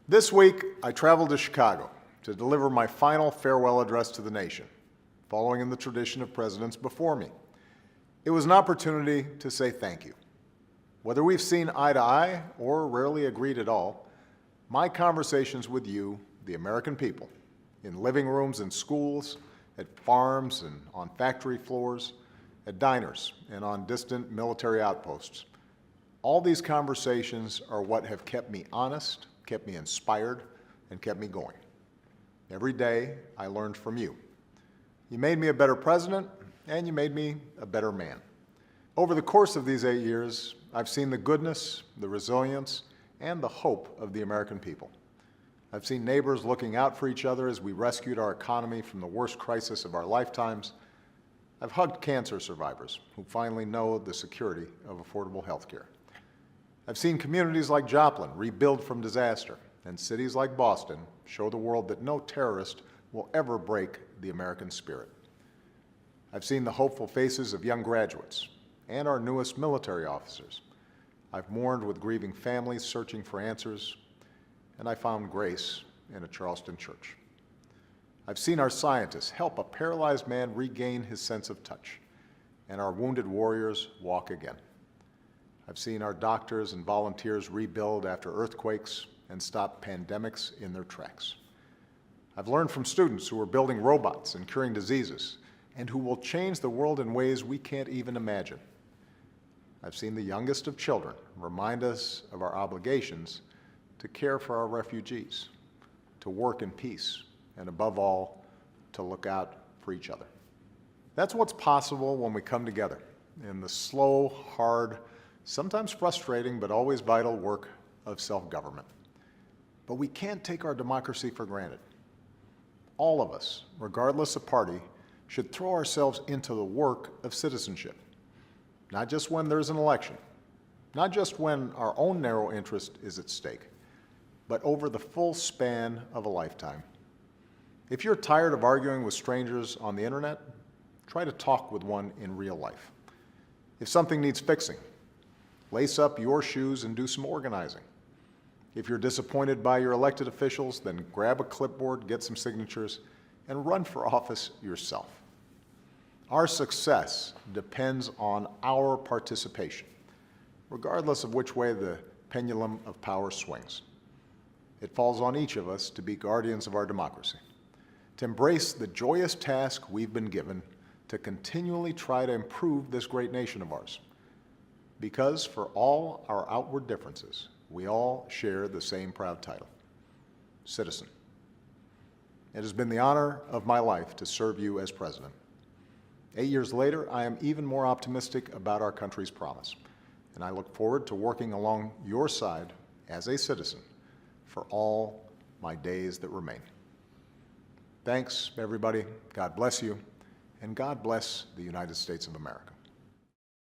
This week, I traveled to Chicago to deliver my final farewell address to the nation, following in the tradition of presidents before me. It was an opportunity to say thank you. Whether we've seen eye to eye or rarely agreed at all, my conversations with you, the American people, in living rooms and schools, at farms and on factory floors, at diners and on distant military outposts, all these conversations are what have kept me honest, kept me inspired, and kept me going. Every day, I learned from you. You made me a better president, and you made me a better man. Over the course of these 8 years, I've seen the goodness, the resilience, and the hope of the American people. I've seen neighbors looking out for each other as we rescued our economy from the worst crisis of our lifetimes. I've hugged cancer survivors who finally know the security of affordable health care. I've seen communities like Joplin rebuild from disaster, and cities like Boston show the world that no terrorist will ever break the American spirit. I've seen the hopeful faces of young graduates and our newest military officers. I've mourned with grieving families searching for answers, and I found grace in a Charleston church. I've seen our scientists help a paralyzed man regain his sense of touch, and our wounded warriors walk again. I've seen our doctors and volunteers rebuild after earthquakes and stop pandemics in their tracks. I've learned from students who are building robots and curing diseases, and who will change the world in ways we can't even imagine. I've seen the youngest of children remind us of our obligations to care for our refugees, to work in peace, and above all, to look out for each other. That's what's possible when we come together in the slow, hard, sometimes frustrating, but always vital work of self-government. But we can't take our democracy for granted. All of us, regardless of party, should throw ourselves into the work of citizenship. Not just when there's an election, not just when our own narrow interest is at stake, but over the full span of a lifetime. If you're tired of arguing with strangers on the internet, try to talk with one in real life. If something needs fixing, lace up your shoes and do some organizing. If you're disappointed by your elected officials, then grab a clipboard, get some signatures, and run for office yourself. Our success depends on our participation, regardless of which way the pendulum of power swings. It falls on each of us to be guardians of our democracy, to embrace the joyous task we've been given to continually try to improve this great nation of ours. Because for all our outward differences, we all share the same proud title, citizen. It has been the honor of my life to serve you as president. 8 years later, I am even more optimistic about our country's promise, and I look forward to working along your side as a citizen for all my days that remain. Thanks, everybody. God bless you, and God bless the United States of America.